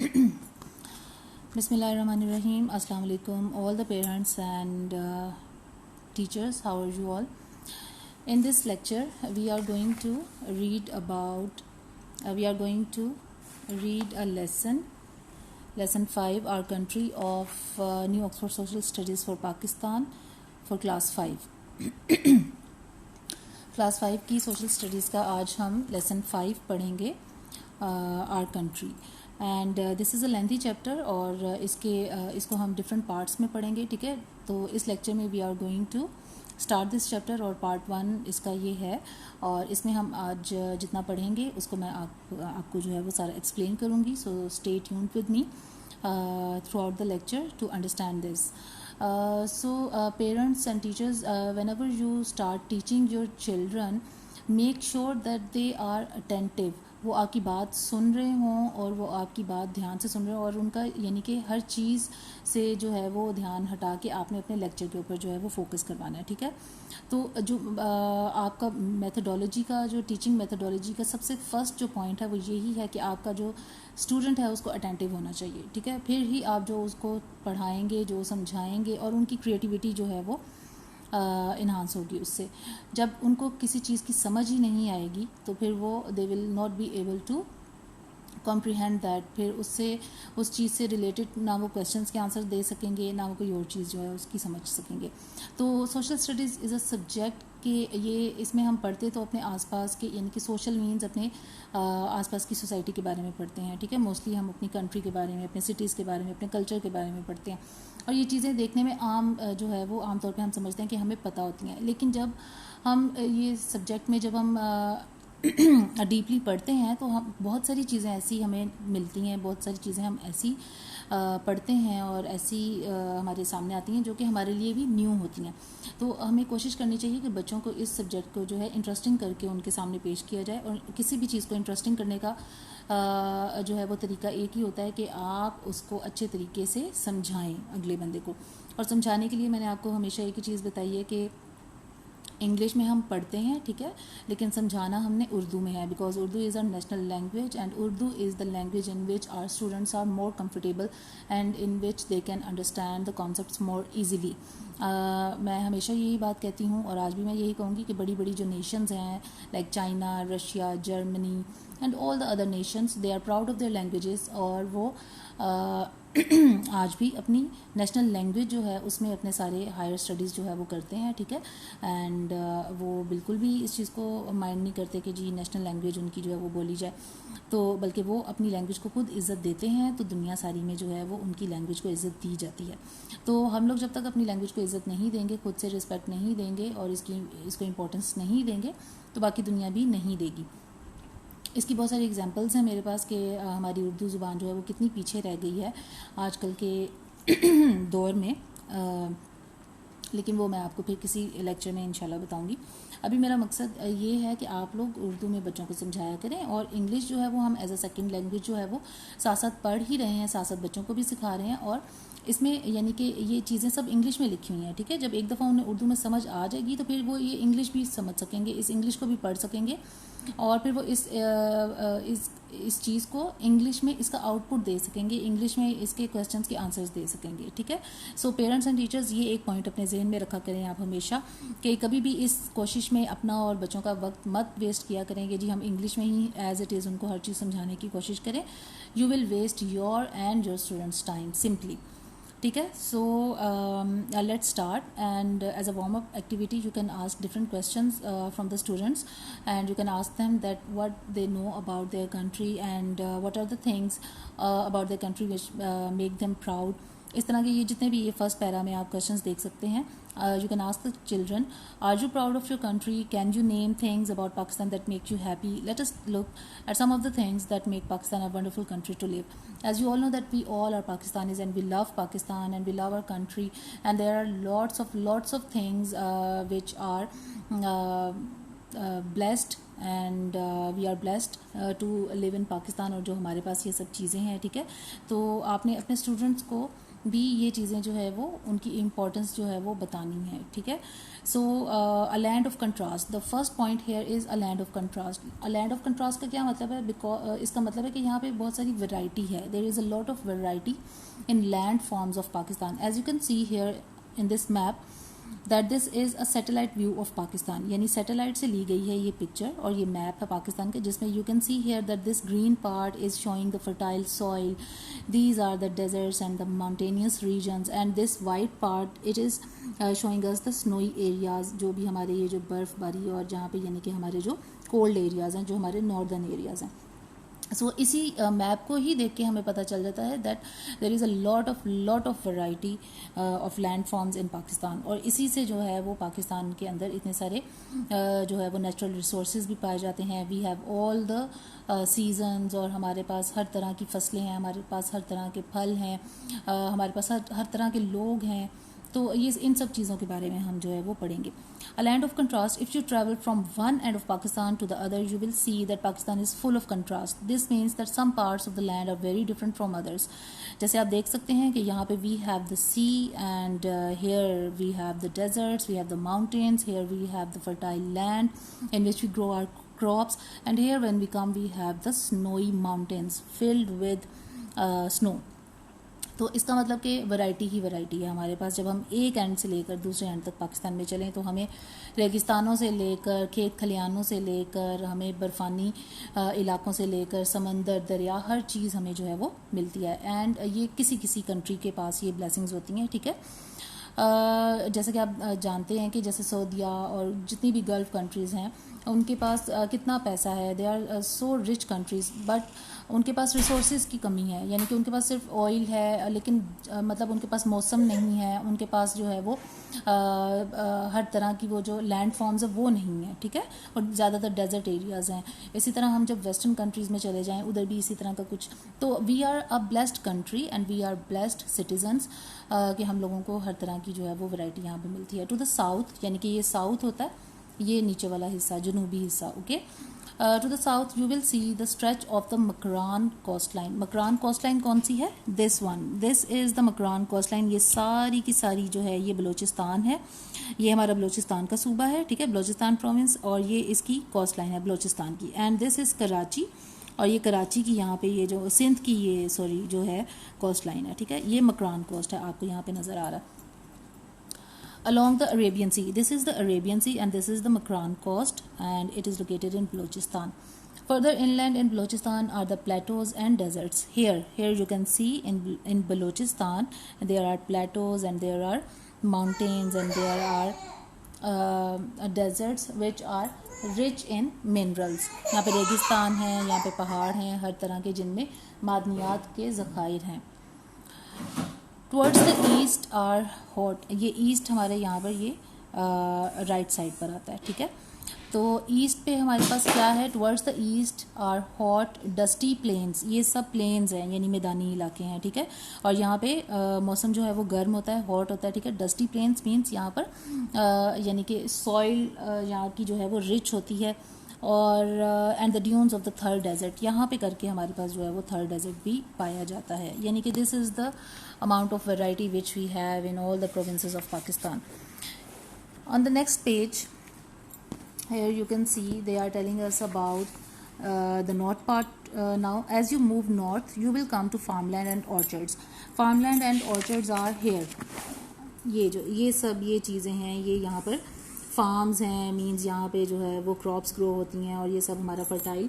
Bismillahirrahmanirrahim. Assalamu alaikum, all the parents and teachers. How are you all? In this lecture, we are going to read a lesson 5, Our Country of New Oxford Social Studies for Pakistan for class 5. Class 5 की social studies का आज हम lesson 5 पढ़ेंगे, our country. And this is a lengthy chapter और इसको हम different parts में पढ़ेंगे. ठीक है, तो इस लेक्चर में we are going to start this chapter और पार्ट 1 इसका ये है और इसमें हम आज जितना पढ़ेंगे उसको मैं आपको जो है वो सारा एक्सप्लेन करूँगी. So stay tuned with me through out the lecture to understand this. Parents and teachers, whenever you start teaching your children, make sure that they are attentive. वो आपकी बात सुन रहे हों और वो आपकी बात ध्यान से सुन रहे हों और उनका यानी कि हर चीज़ से जो है वो ध्यान हटा के आपने अपने लेक्चर के ऊपर जो है वो फोकस करवाना है. ठीक है, तो जो आपका मेथडोलॉजी का जो टीचिंग मेथडोलॉजी का सबसे फर्स्ट जो पॉइंट है वो यही है कि आपका जो स्टूडेंट है उसको अटेंटिव होना चाहिए. ठीक है, फिर ही आप जो उसको पढ़ाएंगे, जो समझाएंगे और उनकी क्रिएटिविटी जो है वो इन्हांस होगी उससे. जब उनको किसी चीज़ की समझ ही नहीं आएगी तो फिर वो they will not be able to comprehend that. फिर उससे उस चीज़ से रिलेटेड ना वो क्वेश्चंस के आंसर दे सकेंगे, ना वो कोई और चीज़ जो है उसकी समझ सकेंगे. तो social studies is a subject कि ये इसमें हम पढ़ते तो अपने आसपास के यानी कि सोशल मीन्स अपने आसपास की सोसाइटी के बारे में पढ़ते हैं. ठीक है, मोस्टली हम अपनी कंट्री के बारे में, अपने सिटीज़ के बारे में, अपने कल्चर के बारे में पढ़ते हैं और ये चीज़ें देखने में आम जो है वो आम तौर पे हम समझते हैं कि हमें पता होती हैं. लेकिन जब हम ये सब्जेक्ट में जब हम डीपली पढ़ते हैं तो हम बहुत सारी चीज़ें ऐसी हमें मिलती हैं, बहुत सारी चीज़ें हम ऐसी पढ़ते हैं और ऐसी हमारे सामने आती हैं जो कि हमारे लिए भी न्यू होती हैं. तो हमें कोशिश करनी चाहिए कि बच्चों को इस सब्जेक्ट को जो है इंटरेस्टिंग करके उनके सामने पेश किया जाए. और किसी भी चीज़ को इंटरेस्टिंग करने का जो है वो तरीका एक ही होता है कि आप उसको अच्छे तरीके से समझाएं अगले बंदे को. और समझाने के लिए मैंने आपको हमेशा एक ही चीज़ बताई है कि इंग्लिश में हम पढ़ते हैं, ठीक है, लेकिन समझाना हमने उर्दू में है, because Urdu is our national language and Urdu is the language in which our students are more comfortable and in which they can understand the concepts more easily. मैं हमेशा यही बात कहती हूँ और आज भी मैं यही कहूँगी कि बड़ी बड़ी जो नेशंस हैं like China, Russia, Germany and all the other nations, they are proud of their languages और वो आज भी अपनी नेशनल लैंग्वेज जो है उसमें अपने सारे हायर स्टडीज़ जो है वो करते हैं. ठीक है, एंड वो बिल्कुल भी इस चीज़ को माइंड नहीं करते कि जी नेशनल लैंग्वेज उनकी जो है वो बोली जाए, तो बल्कि वो अपनी लैंग्वेज को खुद इज़्ज़त देते हैं. तो दुनिया सारी में जो है वो उनकी लैंग्वेज को इज़्ज़त दी जाती है. तो हम लोग जब तक अपनी लैंग्वेज को इज़्ज़त नहीं देंगे, खुद से रिस्पेक्ट नहीं देंगे और इसको इम्पोर्टेंस नहीं देंगे तो बाकी दुनिया भी नहीं देगी. इसकी बहुत सारी एग्जांपल्स हैं मेरे पास कि हमारी उर्दू ज़ुबान जो है वो कितनी पीछे रह गई है आजकल के दौर में. लेकिन वो मैं आपको फिर किसी लेक्चर में इंशाल्लाह बताऊंगी. अभी मेरा मकसद ये है कि आप लोग उर्दू में बच्चों को समझाया करें और इंग्लिश जो है वो हम एज अ सेकंड लैंग्वेज जो है वो साथ साथ पढ़ ही रहे हैं, साथ साथ बच्चों को भी सिखा रहे हैं. और इसमें यानी कि ये चीज़ें सब इंग्लिश में लिखी हुई हैं. ठीक है, जब एक दफ़ा उन्हें उर्दू में समझ आ जाएगी तो फिर वो ये इंग्लिश भी समझ सकेंगे, इस इंग्लिश को भी पढ़ सकेंगे और फिर वो इस चीज़ को इंग्लिश में इसका आउटपुट दे सकेंगे, इंग्लिश में इसके क्वेश्चंस के आंसर्स दे सकेंगे. ठीक है, सो पेरेंट्स एंड टीचर्स ये एक पॉइंट अपने जहन में रखा करें आप हमेशा कि कभी भी इस कोशिश में अपना और बच्चों का वक्त मत वेस्ट किया करेंगे जी हम इंग्लिश में ही एज इट इज़ उनको हर चीज़ समझाने की कोशिश करें. You will waste your and your students time simply. ठीक है, so let's start and as a warm up activity you can ask different questions from the students and you can ask them that what they know about their country and what are the things about their country which make them proud. इस तरह के ये जितने भी ये first para में आप questions देख सकते हैं. You can ask the children, are you proud of your country? Can you name things about Pakistan that make you happy? Let us look at some of the things that make Pakistan a wonderful country to live. As you all know that we all are Pakistanis and we love Pakistan and we love our country, and there are lots of things which are blessed and we are blessed to live in Pakistan और जो हमारे पास ये सब चीज़ें हैं. ठीक है, तो आपने अपने स्टूडेंट्स को भी ये चीज़ें जो है वो उनकी इम्पोर्टेंस जो है वो बतानी है, ठीक है। So a land of contrast, the first point here is a land of contrast. A land of contrast का क्या मतलब है? बिकॉज इसका मतलब है कि यहाँ पे बहुत सारी वैरायटी है, there is a lot of variety in land forms of Pakistan. As you can see here in this map that this is a satellite view of Pakistan, यानी सैटेलाइट से ली गई है ये पिक्चर और ये मैप है पाकिस्तान के, जिसमें you can see here that this green part is showing the fertile soil, these are the deserts and the mountainous regions, and this white part it is showing us the snowy areas, जो भी हमारे ये जो बर्फ़बारी और जहाँ पे यानी कि हमारे जो कोल्ड एरियाज़ हैं, जो हमारे नॉर्दर्न एरियाज़ हैं। सो इसी मैप को ही देख के हमें पता चल जाता है that there is a lot of variety of land forms in Pakistan, और इसी से जो है वो पाकिस्तान के अंदर इतने सारे जो है वो नेचुरल रिसोर्सेज भी पाए जाते हैं। We have all the seasons, और हमारे पास हर तरह की फसलें हैं, हमारे पास हर तरह के फल हैं, हमारे पास हर तरह के लोग हैं। तो ये इन सब चीज़ों के बारे में हम जो है वो पढ़ेंगे। A land of contrast, if you travel from one end of Pakistan to the other you will see that Pakistan is full of contrast. This means that some parts of the land are very different from others. जैसे आप देख सकते हैं कि यहाँ पे we have the sea and here we have the deserts, we have the mountains, here we have the fertile land in which we grow our crops, and here when we come we have the snowy mountains filled with snow। तो इसका मतलब कि variety ही variety है हमारे पास। जब हम एक and से लेकर दूसरे एंड तक पाकिस्तान में चलें तो हमें रेगिस्तानों से लेकर खेत खलिहानों से लेकर हमें बर्फ़ानी इलाकों से लेकर समंदर दरिया हर चीज़ हमें जो है वो मिलती है। एंड ये किसी किसी कंट्री के पास ये ब्लेसिंग्स होती हैं, ठीक है। जैसे कि आप जानते हैं कि जैसे सऊदीया और जितनी भी गल्फ़ कंट्रीज़ हैं उनके पास कितना पैसा है, they are so rich countries, but उनके पास रिसोर्सेज की कमी है, यानी कि उनके पास सिर्फ ऑयल है, लेकिन मतलब उनके पास मौसम नहीं है, उनके पास जो है वो हर तरह की वो जो लैंड फॉर्म्स है वो नहीं है, ठीक है, और ज़्यादातर डेजर्ट एरियाज़ हैं। इसी तरह हम जब वेस्टर्न कंट्रीज़ में चले जाएँ उधर भी इसी तरह का कुछ, तो we are a blessed country and we are blessed citizens कि हम लोगों को हर तरह की जो है वो वैरायटी यहाँ पे मिलती है। टू द साउथ, यानी कि ये साउथ होता है, ये नीचे वाला हिस्सा जनूबी हिस्सा, okay. To the south you will see the stretch of the Makran coast line. Makran coast line कौन सी है? This one, this is the Makran coast line. ये सारी की सारी जो है ये बलूचिस्तान है, ये हमारा बलूचिस्तान का सूबा है, ठीक है, बलूचिस्तान प्रोविंस, और ये इसकी कोस्ट लाइन है बलूचिस्तान की। एंड दिस इज़ कराची, और ये कराची की यहाँ पे ये जो सिंध की ये जो है कोस्ट लाइन है, ठीक है, ये मकरान कोस्ट है, आपको यहाँ पे नज़र आ रहा है। Along the Arabian Sea, this is the Arabian Sea and this is the Makran coast and it is located in Balochistan. Further inland in Balochistan are the plateaus and deserts. Here you can see in Balochistan there are plateaus and there are mountains and there are deserts which are rich in minerals. यहाँ पे रेगिस्तान है, यहाँ पे पहाड़ हैं हर तरह के जिनमें मादनियात के ज़खायर हैं। Towards the east are hot, ये ईस्ट हमारे यहाँ पर ये राइट साइड पर आता है, ठीक है। तो ईस्ट पे हमारे पास क्या है? Towards the east are hot dusty plains, ये सब प्लेन्स हैं यानी मैदानी इलाके हैं, ठीक है। और यहाँ पे मौसम जो है वो गर्म होता है, हॉट होता है, ठीक है। डस्टी प्लेन्स मीन्स यहाँ पर यानी कि सॉइल यहाँ की जो है वो रिच होती है, और and the dunes of the Thar desert, यहाँ पे करके हमारे पास जो है वो थर्ड डेजर्ट भी पाया जाता है। यानी कि this is the amount of variety which we have in all the provinces of Pakistan. On the next page, here you can see they are telling us about the north part. Now as you move north you will come to farmland and orchards. Farmland and orchards are here. ये सब ये चीज़ें हैं, ये यहाँ पर farms हैं, means यहाँ पे जो है वो क्रॉप्स ग्रो होती हैं, और ये सब हमारा फर्टाइल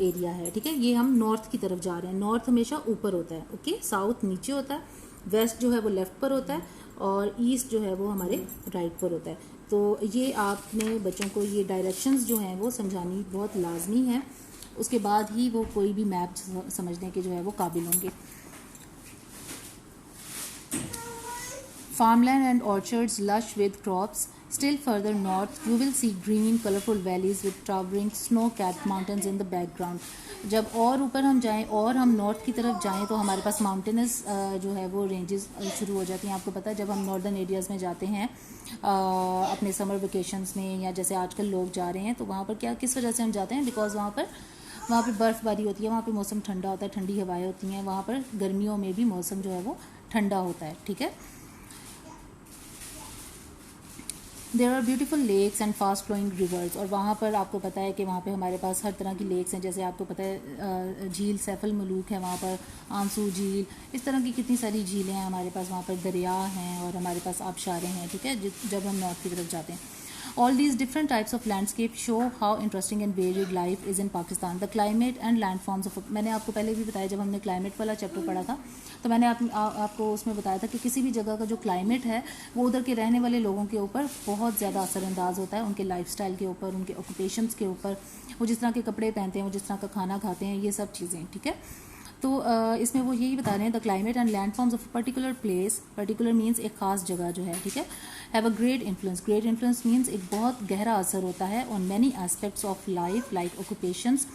एरिया है, ठीक है। ये हम नॉर्थ की तरफ जा रहे हैं। नॉर्थ हमेशा ऊपर होता है, ओके, साउथ नीचे होता है, वेस्ट जो है वो लेफ़्ट पर होता है, और ईस्ट जो है वो हमारे राइट पर होता है। तो ये आपने बच्चों को ये डायरेक्शंस जो हैं वो समझानी बहुत लाजमी है, उसके बाद ही वो कोई भी मैप समझने के जो है वो काबिल होंगे। Farmland and orchards lush with crops. Still further north, you will see green, colorful valleys with towering snow-capped mountains in the background. जब और ऊपर हम जाएं और हम नॉर्थ की तरफ जाएं तो हमारे पास माउंटेनस जो है वो रेंजेस शुरू हो जाती हैं। आपको पता है जब हम नॉर्दर्न एरियाज़ में जाते हैं अपने समर वेकेशंस में, या जैसे आजकल लोग जा रहे हैं, तो वहाँ पर किस वजह से हम जाते हैं? बिकॉज वहाँ पर बर्फ़बारी होती है, वहाँ पे मौसम ठंडा होता है, ठंडी हवाएं होती हैं, वहाँ पर गर्मियों में भी मौसम जो है वो ठंडा होता है, ठीक है। There are beautiful lakes and fast flowing rivers, और वहाँ पर आपको पता है कि वहाँ पे हमारे पास हर तरह की लेक्स हैं, जैसे आपको पता है झील सैफल मलूक है वहाँ पर, आंसू झील, इस तरह की कितनी सारी झीलें हैं हमारे पास, वहाँ पर दरिया हैं और हमारे पास आबशारें हैं, ठीक है, जब हम नॉर्थ की तरफ जाते हैं। All these different types of landscape show how interesting and varied life is in Pakistan. The climate and landforms of, मैंने आपको पहले भी बताया जब हमने क्लाइमेट वाला चैप्टर पढ़ा था, तो मैंने आपको उसमें बताया था कि किसी भी जगह का जो क्लाइमेट है वो उधर के रहने वाले लोगों के ऊपर बहुत ज़्यादा असरअंदाज होता है, उनके लाइफस्टाइल के ऊपर, उनके ऑक्यूपेशंस के ऊपर, वो जिस तरह के कपड़े पहनते हैं, वो जिस तरह का खाना खाते हैं, ये सब चीज़ें, ठीक है। तो इसमें वो यही बता रहे हैं, the climate and land forms of particular place, particular means एक खास जगह जो है, ठीक है, have a great influence, great influence means एक बहुत गहरा असर होता है on many aspects of life like occupations,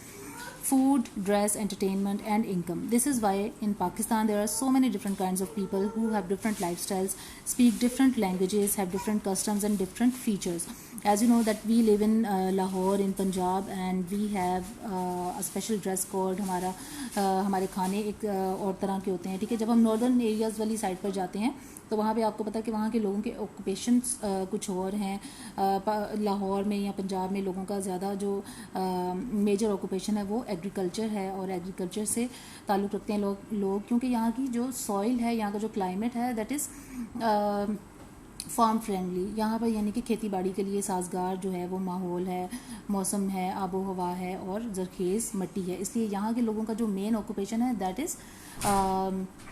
food, dress, entertainment and income. This is why in Pakistan there are so many different kinds of people who have different lifestyles, speak different languages, have different customs and different features. As you know that we live in Lahore in Punjab and we have a special dress code. हमारे खाने एक और तरह के होते हैं, ठीक है। जब हम नॉर्दर्न एरियाज़ वाली साइड पर जाते हैं तो वहाँ पे आपको पता है कि वहाँ के लोगों के ऑक्यूपेशंस कुछ और हैं। लाहौर में या पंजाब में लोगों का ज़्यादा जो मेजर ऑक्यूपेशन है वो एग्रीकल्चर है, और एग्रीकल्चर से ताल्लुक़ रखते हैं लोग, क्योंकि यहाँ की जो सॉइल है, यहाँ का जो क्लाइमेट है, दैट इज़ फार्म फ्रेंडली। यहाँ पर यानी कि खेती बाड़ी के लिए साजगार जो है वो माहौल है, मौसम है, आबो हवा है और जरखेज़ मिट्टी है, इसलिए यहाँ के लोगों का जो मेन ऑक्यूपेशन है दैट इज़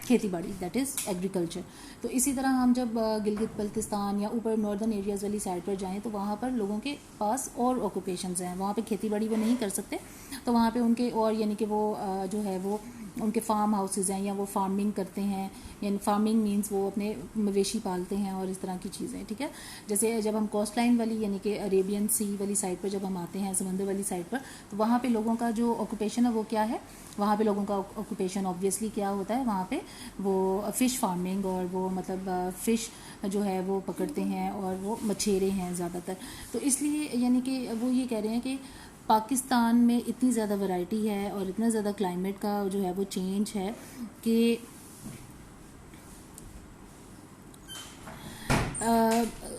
खेती बाड़ी, दैट इज़ एग्रीकल्चर। तो इसी तरह हम जब गिलगित बल्तिस्तान या ऊपर नॉर्दर्न एरियाज़ वाली साइड पर जाएँ तो वहाँ पर लोगों के पास और ऑक्यूपेशंस हैं, वहाँ पे खेती बाड़ी वो नहीं कर सकते, तो वहाँ पे उनके और यानी कि वो जो है वो उनके फार्म हाउसेज़ हैं या वो फार्मिंग करते हैं, यानी फार्मिंग मीन्स वो अपने मवेशी पालते हैं और इस तरह की चीज़ें, ठीक है। जैसे जब हम कोस्ट लाइन वाली यानी कि अरेबियन सी वाली साइड पर जब हम आते हैं, समंदर वाली साइड पर, तो वहाँ पे लोगों का जो ऑक्यूपेशन है वो क्या है, वहाँ पे लोगों का ऑक्यूपेशन ऑब्वियसली क्या होता है, वहाँ पे वो फ़िश फार्मिंग और वो मतलब फ़िश जो है वो पकड़ते हैं और वो मछेरे हैं ज़्यादातर। तो इसलिए यानी कि वो ये कह रहे हैं कि पाकिस्तान में इतनी ज़्यादा वैरायटी है और इतना ज़्यादा क्लाइमेट का जो है वो चेंज है कि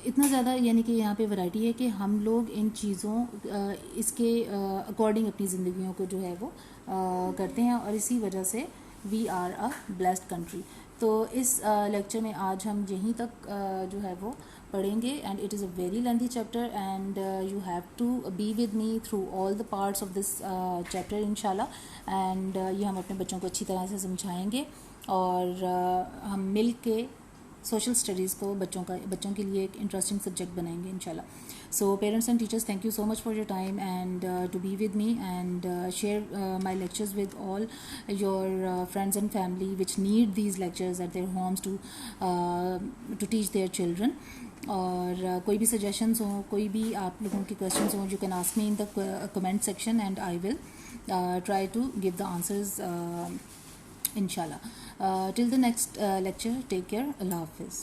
इतना ज़्यादा यानी कि यहाँ पे वैरायटी है कि हम लोग इन चीज़ों इसके अकॉर्डिंग अपनी ज़िंदगियों को जो है वो करते हैं, और इसी वजह से we are a blessed country. तो इस लेक्चर में आज हम यहीं तक जो है वो पढ़ेंगे, and it is a very lengthy chapter and you have to be with me through all the parts of this chapter इंशाल्लाह। एंड ये हम अपने बच्चों को अच्छी तरह से समझाएंगे और हम मिल के सोशल स्टडीज़ को बच्चों के लिए एक इंटरेस्टिंग सब्जेक्ट बनाएंगे इंशाल्लाह। So parents and teachers, thank you so much for your time and to be with me and share my lectures with all your friends and family which need these lectures at their homes to teach their children. और कोई भी suggestions हो, कोई भी आप लोगों के questions हो, you can ask me in the comment section and I will try to give the answers inshallah. Till the next lecture, take care. Allah Hafiz.